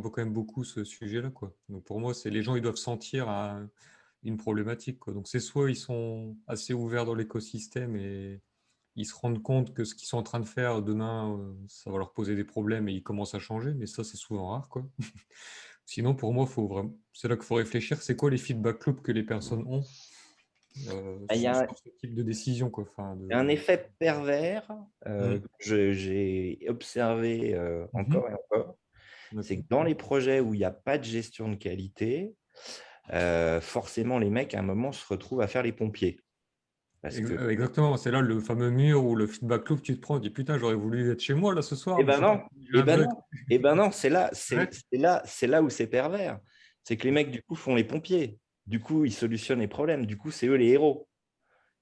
quand même beaucoup ce sujet-là, quoi. Donc pour moi, c'est les gens, ils doivent sentir une problématique, quoi. Donc c'est soit ils sont assez ouverts dans l'écosystème et ils se rendent compte que ce qu'ils sont en train de faire demain, ça va leur poser des problèmes et ils commencent à changer, mais ça, c'est souvent rare, quoi. Sinon, pour moi, c'est là qu'il faut réfléchir, c'est quoi les feedback loops que les personnes ont Il y a, sur ce type de décision, quoi. Enfin, il y a un effet pervers Mhm. que j'ai observé Mhm. encore et encore. C'est D'accord. que dans les projets où il n'y a pas de gestion de qualité, forcément, les mecs, à un moment, se retrouvent à faire les pompiers. Parce que, Exactement, c'est là le fameux mur ou le feedback loop, tu te prends, tu dis putain, j'aurais voulu être chez moi là ce soir, eh mais ben c'est pas non, possible, j'ai eh un ben bug. non, eh ben non, Ouais. c'est là où c'est pervers. C'est que les mecs, du coup, font les pompiers. Du coup, ils solutionnent les problèmes. Du coup, c'est eux les héros.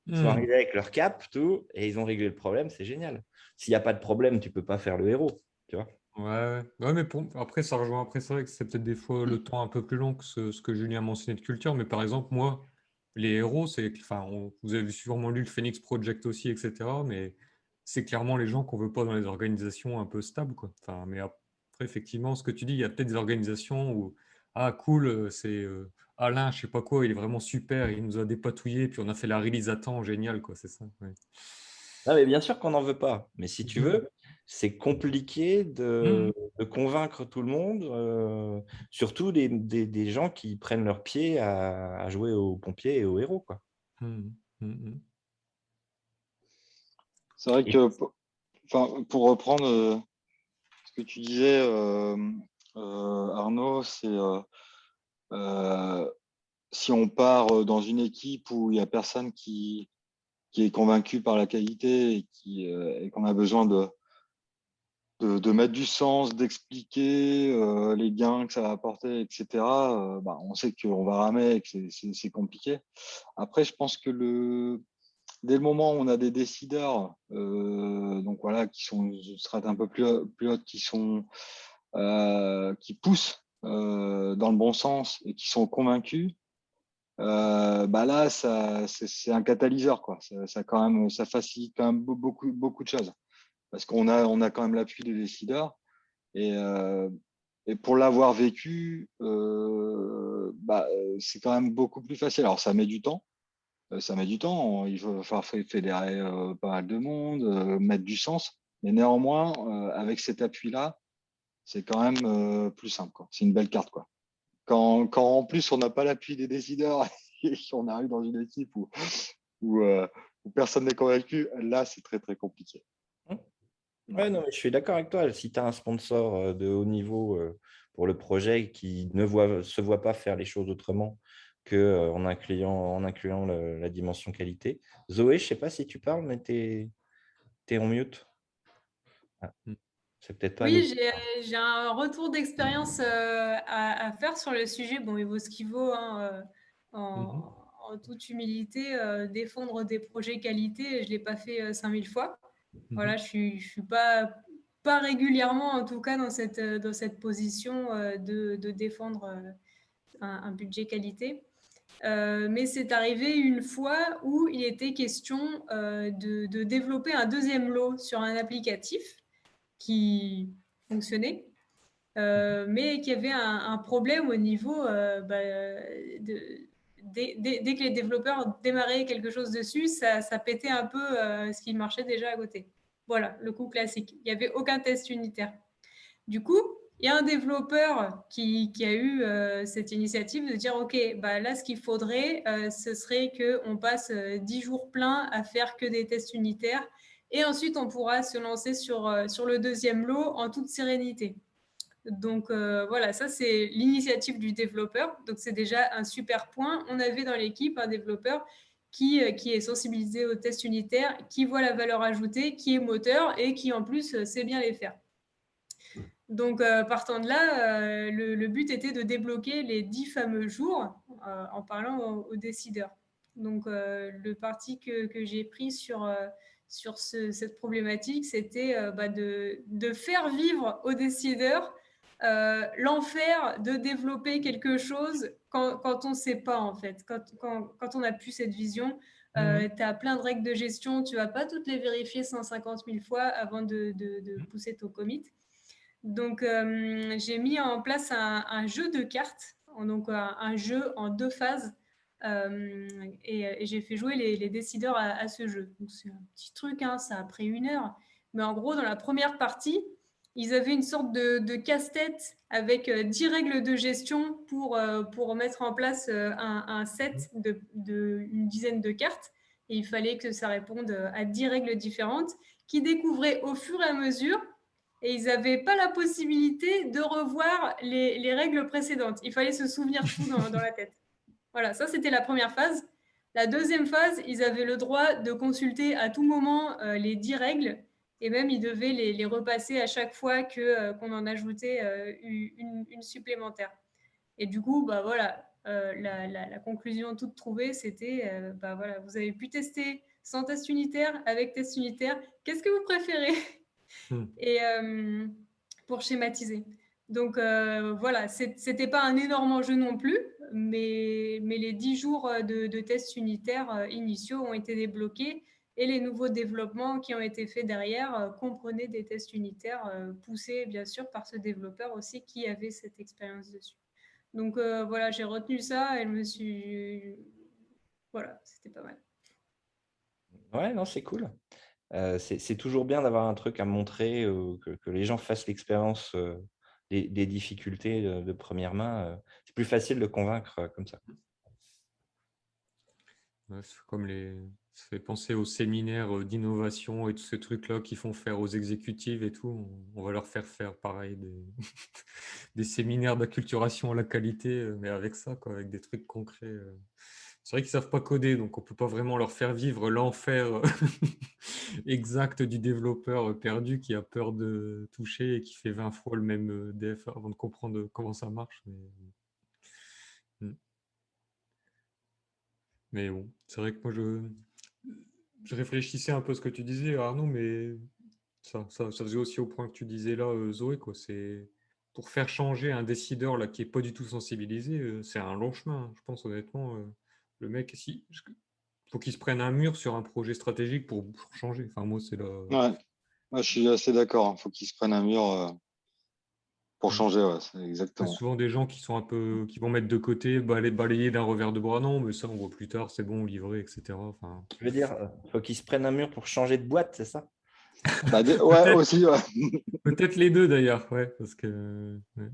Ils sont Hmm. arrivés avec leur cap, tout, et ils ont réglé le problème, c'est génial. S'il n'y a pas de problème, tu ne peux pas faire le héros, tu vois. Ouais, ouais. Ouais, mais après, ça rejoint. Après, c'est vrai que c'est peut-être des fois le temps un peu plus long que ce que Julien a mentionné de culture. Mais par exemple, moi, les héros, enfin, vous avez sûrement lu le Phoenix Project aussi, etc. Mais c'est clairement les gens qu'on veut pas dans les organisations un peu stables, quoi. Enfin, mais après, effectivement, ce que tu dis, il y a peut-être des organisations où, ah, cool, c'est Alain, je sais pas quoi, il est vraiment super, il nous a dépatouillé, puis on a fait la release à temps, génial, quoi, c'est ça. Ouais. Non, mais bien sûr qu'on n'en veut pas. Mais si tu Mhm. veux, c'est compliqué Mhm. de convaincre tout le monde, surtout des gens qui prennent leur pied à jouer aux pompiers et aux héros, quoi. Mhm. Mhm. C'est vrai Et que, enfin, pour reprendre ce que tu disais, Arnaud, c'est euh, si on part dans une équipe où il n'y a personne qui est convaincu par la qualité et qu'on a besoin de mettre du sens, d'expliquer les gains que ça va apporter, etc., bah, on sait qu'on va ramer et que c'est compliqué. Après, je pense que dès le moment où on a des décideurs, donc voilà, qui sont une strate un peu plus haute, qui poussent dans le bon sens et qui sont convaincus, bah là, c'est un catalyseur, quoi. Ça facilite quand même beaucoup de choses parce qu'on a quand même l'appui des décideurs et pour l'avoir vécu, bah, c'est quand même beaucoup plus facile. Alors, ça met du temps. Ça met du temps. Il va falloir fédérer pas mal de monde, mettre du sens. Mais néanmoins, avec cet appui-là, c'est quand même plus simple, quoi. C'est une belle carte, quoi. Quand en plus on n'a pas l'appui des décideurs et qu'on arrive dans une équipe où, euh, où personne n'est convaincu, là, c'est très, très compliqué. ouais, Ouais. non, mais je suis d'accord avec toi. Si tu as un sponsor de haut niveau pour le projet qui se voit pas faire les choses autrement que, en incluant la dimension qualité. Zoé, je sais pas si tu parles, mais tu es en mute. Ah, c'est peut-être pas le. Oui, j'ai un retour d'expérience à faire sur le sujet. Bon, il vaut ce qu'il vaut, hein, Mhm. en toute humilité. Défendre des projets qualité, je ne l'ai pas fait 5000 fois. Voilà, Mhm. je suis pas régulièrement, en tout cas, dans cette position de défendre un budget qualité. Mais c'est arrivé une fois où il était question de développer un deuxième lot sur un applicatif qui fonctionnait, mais qui avait un problème au niveau dès que les développeurs démarraient quelque chose dessus, ça pétait un peu ce qui marchait déjà à côté. Voilà, le coup classique. Il n'y avait aucun test unitaire. Du coup, il y a un développeur qui a eu cette initiative de dire, OK, bah là, ce qu'il faudrait, ce serait qu'on passe 10 jours pleins à faire que des tests unitaires. Et ensuite, on pourra se lancer sur le deuxième lot en toute sérénité. Donc voilà, ça c'est l'initiative du développeur. Donc c'est déjà un super point. On avait dans l'équipe un développeur qui est sensibilisé aux tests unitaires, qui voit la valeur ajoutée, qui est moteur et qui en plus sait bien les faire. Donc, partant de là, le but était de débloquer les 10 fameux jours en parlant aux décideurs. Donc, le parti que j'ai pris sur cette problématique, c'était de faire vivre aux décideurs l'enfer de développer quelque chose quand on ne sait pas, en fait. Quand on n'a plus cette vision, Mhm. tu as plein de règles de gestion, tu ne vas pas toutes les vérifier 150 000 fois avant de pousser ton commit. Donc, j'ai mis en place un jeu de cartes, donc un jeu en 2 phases, et j'ai fait jouer les décideurs à ce jeu. Donc, c'est un petit truc, hein, ça a pris 1 heure. Mais en gros, dans la première partie, ils avaient une sorte de casse-tête avec 10 règles de gestion pour mettre en place un set une dizaine de cartes. Et il fallait que ça réponde à 10 règles différentes qui découvraient au fur et à mesure. Et ils n'avaient pas la possibilité de revoir les règles précédentes. Il fallait se souvenir tout dans la tête. Voilà, ça c'était la première phase. La deuxième phase, ils avaient le droit de consulter à tout moment les 10 règles et même ils devaient les repasser à chaque fois qu'on en ajoutait une supplémentaire. Et du coup, bah voilà, la conclusion toute trouvée, c'était bah voilà, vous avez pu tester sans test unitaire, avec test unitaire. Qu'est-ce que vous préférez? Et pour schématiser. Donc voilà, c'était pas un énorme enjeu non plus, mais les 10 jours de tests unitaires initiaux ont été débloqués et les nouveaux développements qui ont été faits derrière comprenaient des tests unitaires poussés bien sûr par ce développeur aussi qui avait cette expérience dessus. Donc voilà, j'ai retenu ça et je me suis... Voilà, c'était pas mal. Ouais, non, c'est cool. C'est toujours bien d'avoir un truc à montrer, que les gens fassent l'expérience des difficultés de première main. C'est plus facile de convaincre comme ça. Ouais, c'est comme ça fait penser aux séminaires d'innovation et tous ces trucs-là qui font faire aux exécutives et tout. On va leur faire pareil des séminaires d'acculturation à la qualité, mais avec ça, quoi, avec des trucs concrets. C'est vrai qu'ils savent pas coder, donc on peut pas vraiment leur faire vivre l'enfer exact du développeur perdu qui a peur de toucher et qui fait 20 fois le même DF avant de comprendre comment ça marche. Mais bon, c'est vrai que moi, je réfléchissais un peu à ce que tu disais, Arnaud, mais ça faisait aussi au point que tu disais là, Zoé, quoi. C'est pour faire changer un décideur là, qui est pas du tout sensibilisé, c'est un long chemin, hein. Je pense honnêtement, le mec, faut qu'il se prenne un mur sur un projet stratégique pour changer. Enfin, moi, c'est là. Ouais, ouais, je suis assez d'accord. Il faut qu'ils se prennent un mur pour Mm. changer. Ouais, c'est Il y a exactement. souvent des gens qui sont un peu, qui vont mettre de côté, balayer d'un revers de bras. Non, mais ça, on voit plus tard, c'est bon, livré, etc. Enfin, Je veux dire, il faut qu'ils se prennent un mur pour changer de boîte, c'est ça? Bah, ouais, peut-être, aussi. Ouais. peut-être les deux d'ailleurs, ouais, parce que. Ouais.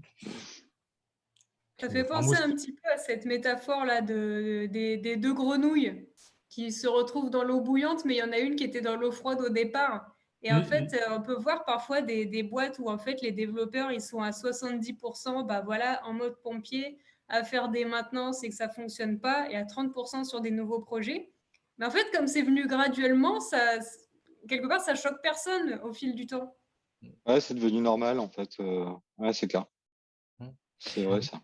Ça Ouais, fait enfin, moi, penser un petit peu à cette métaphore-là des 2 grenouilles qui se retrouvent dans l'eau bouillante, mais il y en a une qui était dans l'eau froide au départ. Et en fait, on peut voir parfois des boîtes où en fait les développeurs ils sont à 70%, bah voilà, en mode pompier, à faire des maintenances et que ça fonctionne pas, et à 30% sur des nouveaux projets. Mais en fait, comme c'est venu graduellement, quelque part, ça choque personne au fil du temps. Ouais, c'est devenu normal en fait. Ouais, c'est clair. Mm. C'est vrai ça.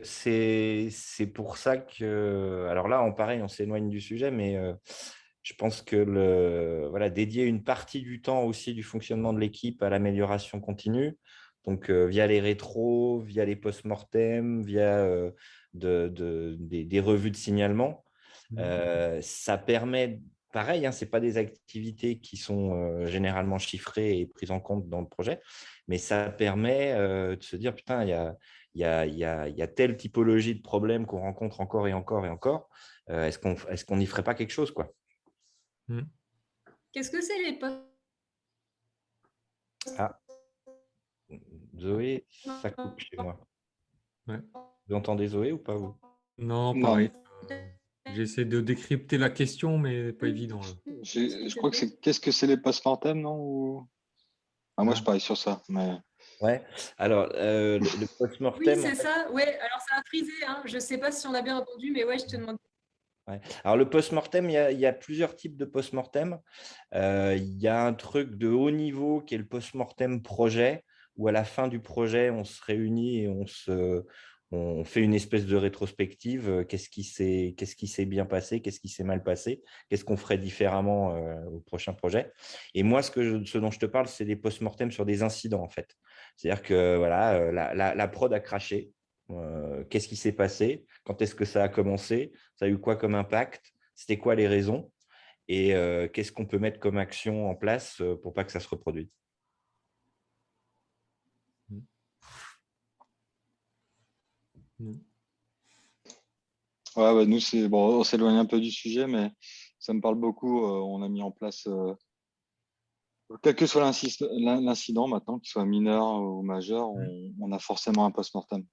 C'est pour ça que, alors là, pareil, on s'éloigne du sujet, mais je pense que voilà, dédier une partie du temps aussi du fonctionnement de l'équipe à l'amélioration continue, donc via les rétros, via les post-mortem, via des revues de signalement, ça permet, pareil, hein, ce n'est pas des activités qui sont généralement chiffrées et prises en compte dans le projet, mais ça permet de se dire, putain, il y a telle typologie de problème qu'on rencontre encore et encore et encore. Est-ce qu'on n'y ferait pas quelque chose, quoi? Qu'est-ce que c'est les postes? Ah, Zoé, ça coupe chez moi. Ouais. Vous entendez Zoé ou pas, vous? Non, Non, pareil. J'essaie de décrypter la question, mais pas évident là. je crois que c'est qu'est-ce que c'est les post-mortem, non Ah, moi, je Non. parie sur ça. Mais Ouais. Alors, le Oui, post-mortem, en c'est fait, ça. Ouais, alors ça a frisé, hein. Je ne sais pas si on a bien entendu, mais ouais, je te demande. ouais. Alors, le post-mortem, il y a plusieurs types de post-mortem. Il y a un truc de haut niveau qui est le post-mortem projet, où à la fin du projet, on se réunit et on fait une espèce de rétrospective. Qu'est-ce qui s'est bien passé? Qu'est-ce qui s'est mal passé? Qu'est-ce qu'on ferait différemment au prochain projet? Et moi, ce dont je te parle, c'est des post-mortem sur des incidents, en fait. C'est-à-dire que voilà, la prod a craché. Qu'est-ce qui s'est passé? Quand est-ce que ça a commencé? Ça a eu quoi comme impact? C'était quoi les raisons? Et qu'est-ce qu'on peut mettre comme action en place pour pas que ça se reproduise? Mm. Ouais, nous, c'est bon, on s'éloigne un peu du sujet, mais ça me parle beaucoup. On a mis en place, quel que soit l'incident maintenant, qu'il soit mineur ou majeur, on a forcément un post-mortem.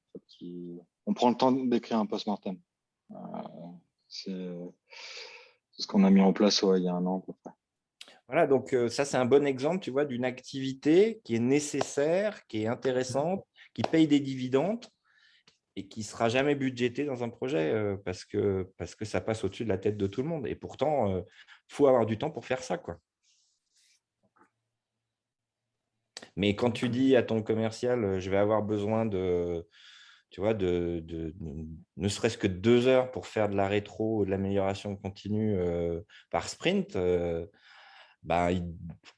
On prend le temps d'écrire un post-mortem. Euh, c'est ce qu'on a mis en place il y a un an à peu près. Voilà, donc ça, c'est un bon exemple, tu vois, d'une activité qui est nécessaire, qui est intéressante, qui paye des dividendes et qui ne sera jamais budgétée dans un projet parce que ça passe au-dessus de la tête de tout le monde. Et pourtant, il faut avoir du temps pour faire ça, quoi. Mais quand tu dis à ton commercial, je vais avoir besoin tu vois, ne serait-ce que 2 heures pour faire de la rétro ou de l'amélioration continue par sprint, bah,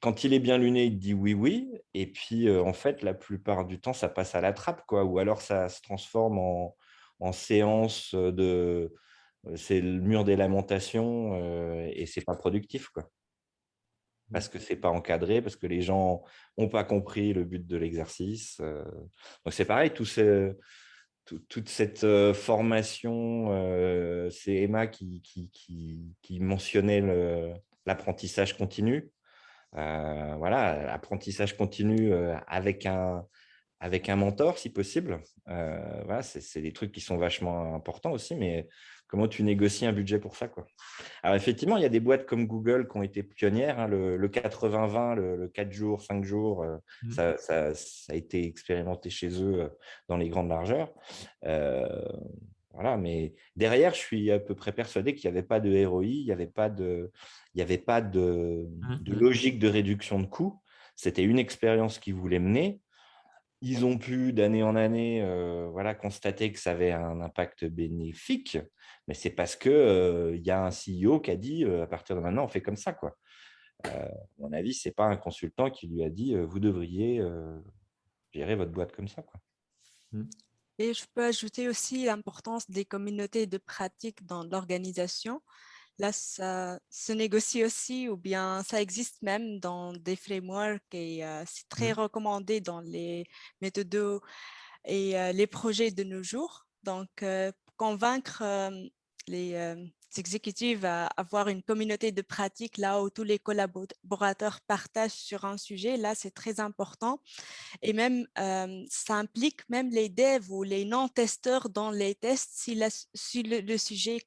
quand il est bien luné, il te dit oui, oui. Et puis, en fait, la plupart du temps, ça passe à la trappe, quoi. Ou alors, ça se transforme en séance c'est le mur des lamentations et c'est pas productif, quoi. Parce que c'est pas encadré, parce que les gens n'ont pas compris le but de l'exercice. Donc, c'est pareil, toute cette formation, c'est Emma qui mentionnait l'apprentissage continu. Voilà, apprentissage continu avec un mentor, si possible. Voilà, c'est des trucs qui sont vachement importants aussi, mais comment tu négocies un budget pour ça, quoi. Alors, effectivement, il y a des boîtes comme Google qui ont été pionnières, hein, le 80-20, le 4 jours, 5 jours, ça a été expérimenté chez eux dans les grandes largeurs. Voilà, mais derrière, je suis à peu près persuadé qu'il n'y avait pas de ROI, il n'y avait pas de logique de réduction de coûts. C'était une expérience qu'ils voulaient mener. Ils ont pu, d'année en année, voilà, constater que ça avait un impact bénéfique, mais c'est parce qu'il y a un CEO qui a dit à partir de maintenant, on fait comme ça, quoi. À mon avis, ce n'est pas un consultant qui lui a dit vous devriez gérer votre boîte comme ça, quoi. Et je peux ajouter aussi l'importance des communautés de pratique dans l'organisation. Là, ça se négocie aussi, ou bien ça existe même dans des frameworks et c'est très recommandé dans les méthodes et les projets de nos jours. Donc, convaincre les exécutifs à avoir une communauté de pratique là où tous les collaborateurs partagent sur un sujet, là, c'est très important. Et même, ça implique même les devs ou les non-testeurs dans les tests si le sujet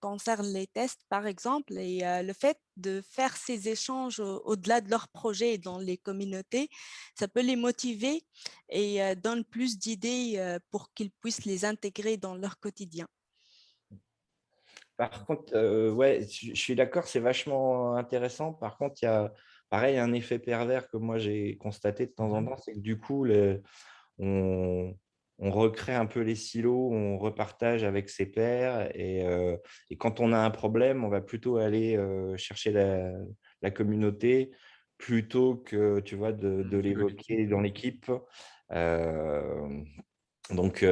concerne les tests, par exemple. Et le fait de faire ces échanges au-delà de leur projet dans les communautés, ça peut les motiver et donne plus d'idées pour qu'ils puissent les intégrer dans leur quotidien. Par contre, ouais, je suis d'accord, c'est vachement intéressant. Par contre, il y a pareil un effet pervers que moi j'ai constaté de temps en temps, c'est que du coup, on recrée un peu les silos, on repartage avec ses pairs et quand on a un problème, on va plutôt aller chercher la communauté plutôt que, tu vois, de l'évoquer dans l'équipe. Donc,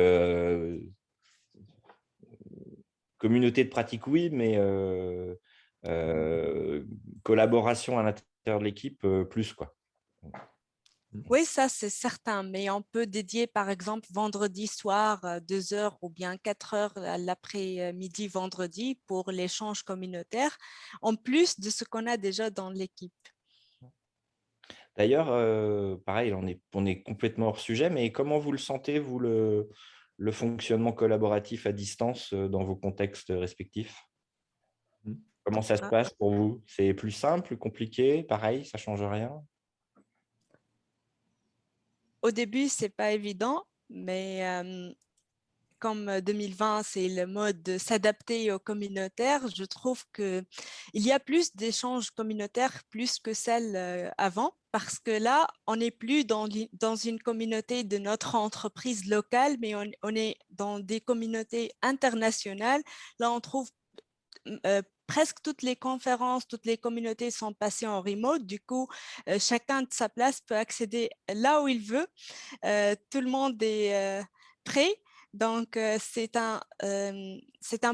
communauté de pratique, oui, mais collaboration à l'intérieur de l'équipe, plus, quoi. Oui, ça c'est certain, mais on peut dédier par exemple vendredi soir 2 heures ou bien 4 heures à l'après-midi vendredi pour l'échange communautaire, en plus de ce qu'on a déjà dans l'équipe. D'ailleurs, pareil, on est complètement hors sujet, mais comment vous le sentez, vous, le fonctionnement collaboratif à distance dans vos contextes respectifs? Comment ça se passe pour vous? C'est plus simple, plus compliqué? Pareil, ça ne change rien? Au début, ce n'est pas évident, mais comme 2020, c'est le mode de s'adapter au communautaire, je trouve qu'il y a plus d'échanges communautaires plus que celles avant, parce que là, on n'est plus dans une communauté de notre entreprise locale, mais on est dans des communautés internationales. Là, on trouve presque toutes les conférences, toutes les communautés sont passées en remote. Du coup, chacun de sa place peut accéder là où il veut. Tout le monde est prêt. Donc, c'est un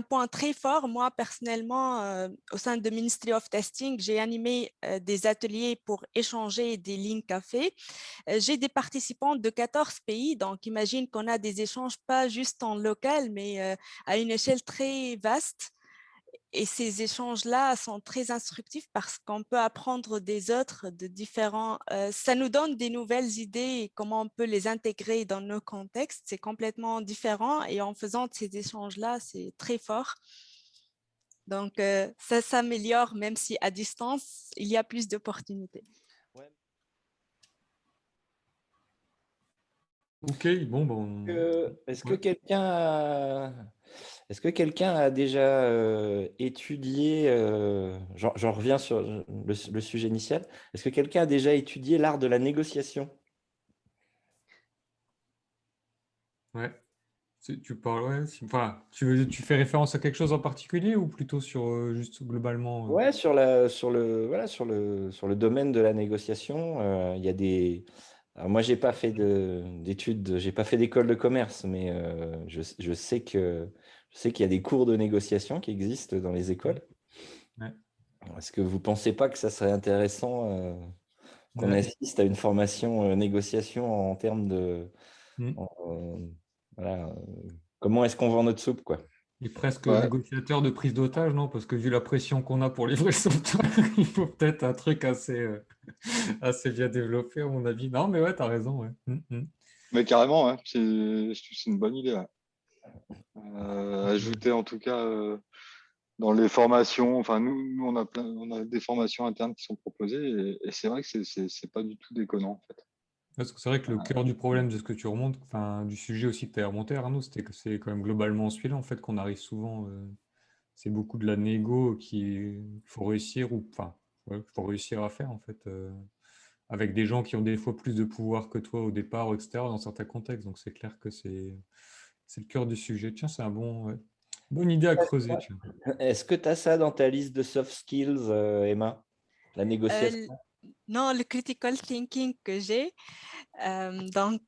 point très fort. Moi, personnellement, au sein de Ministry of Testing, j'ai animé des ateliers pour échanger des lignes café. J'ai des participants de 14 pays, donc imagine qu'on a des échanges pas juste en local, mais à une échelle très vaste. Et ces échanges-là sont très instructifs parce qu'on peut apprendre des autres de différents. Ça nous donne des nouvelles idées et comment on peut les intégrer dans nos contextes. C'est complètement différent et en faisant ces échanges-là, c'est très fort. Donc, ça s'améliore même si à distance, il y a plus d'opportunités. Ok, bon, bon. Est-ce que Ouais. quelqu'un a déjà étudié, j'en reviens sur le sujet initial, est-ce que quelqu'un a déjà étudié l'art de la négociation? Ouais. Tu parles, ouais, enfin, tu fais référence à quelque chose en particulier ou plutôt sur juste globalement Ouais, sur le domaine de la négociation, il y a des. Alors moi, j'ai pas fait d'études, j'ai pas fait d'école de commerce, mais je sais qu'il y a des cours de négociation qui existent dans les écoles. Ouais. Est-ce que vous pensez pas que ça serait intéressant qu'on Ouais. assiste à une formation négociation en termes de Mm. voilà, comment est-ce qu'on vend notre soupe, quoi? Et presque Ouais. négociateur de prise d'otage, non? Parce que vu la pression qu'on a pour livrer son temps, il faut peut-être un truc assez bien développé, à mon avis. Non, mais ouais, t'as raison. Ouais. Mais carrément, ouais, c'est une bonne idée. Ouais. Ajouter en tout cas dans les formations, enfin nous on a des formations internes qui sont proposées et c'est vrai que c'est pas du tout déconnant en fait. Parce que c'est vrai que le cœur du problème de ce que tu remontes, enfin, du sujet aussi que tu as remonté, Arnaud, c'était que c'est quand même globalement celui-là, en fait, qu'on arrive souvent. C'est beaucoup de la négo qu'il faut réussir, ou enfin, ouais, faut réussir à faire, en fait, avec des gens qui ont des fois plus de pouvoir que toi au départ, etc., dans certains contextes. Donc c'est clair que c'est le cœur du sujet. Tiens, c'est ouais. Bonne idée à creuser, tiens. Est-ce que tu as ça dans ta liste de soft skills, Emma? La négociation? Non, le critical thinking que j'ai, donc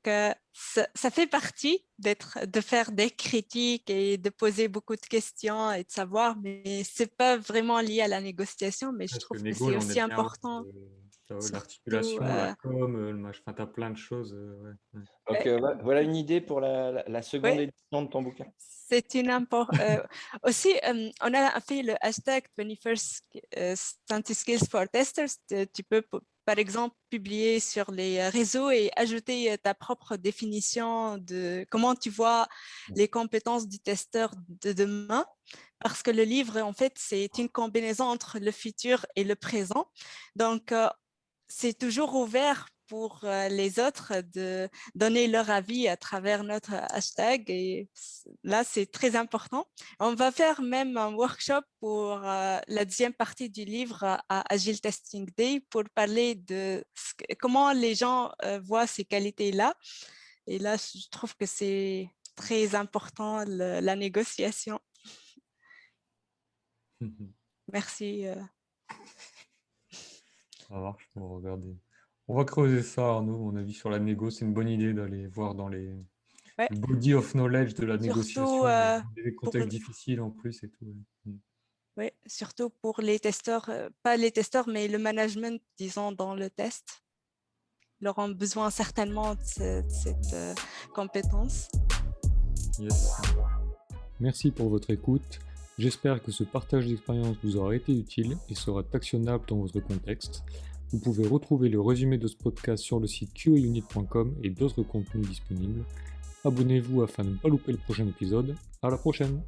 ça fait partie de faire des critiques et de poser beaucoup de questions et de savoir, mais c'est pas vraiment lié à la négociation, mais je Parce que trouve que négo, c'est il en est aussi bien, ouais. important, surtout. L'articulation, la com, enfin, t'as plein de choses. Ouais. Donc, voilà une idée pour la seconde Ouais, édition de ton bouquin. c'est une aussi, on a fait le hashtag 21st Science Skills for Testers. Tu peux, par exemple, publier sur les réseaux et ajouter ta propre définition de comment tu vois les compétences du testeur de demain. Parce que le livre, en fait, c'est une combinaison entre le futur et le présent. Donc, c'est toujours ouvert pour les autres de donner leur avis à travers notre hashtag. Et là, c'est très important. On va faire même un workshop pour la deuxième partie du livre à Agile Testing Day pour parler de comment les gens voient ces qualités-là. Et là, je trouve que c'est très important, la négociation. Merci. Ça marche, on va regarder. On va creuser ça, Arnaud, à mon avis, sur la négo. C'est une bonne idée d'aller voir dans le Ouais. body of knowledge de la Surtout négociation, dans des pour, contextes difficiles en plus et tout. Ouais. ouais, surtout pour les testeurs, pas les testeurs, mais le management, disons, dans le test. Ils auront besoin certainement de cette compétence. Yes. Merci pour votre écoute. J'espère que ce partage d'expérience vous aura été utile et sera actionnable dans votre contexte. Vous pouvez retrouver le résumé de ce podcast sur le site qaunit.com et d'autres contenus disponibles. Abonnez-vous afin de ne pas louper le prochain épisode. À la prochaine!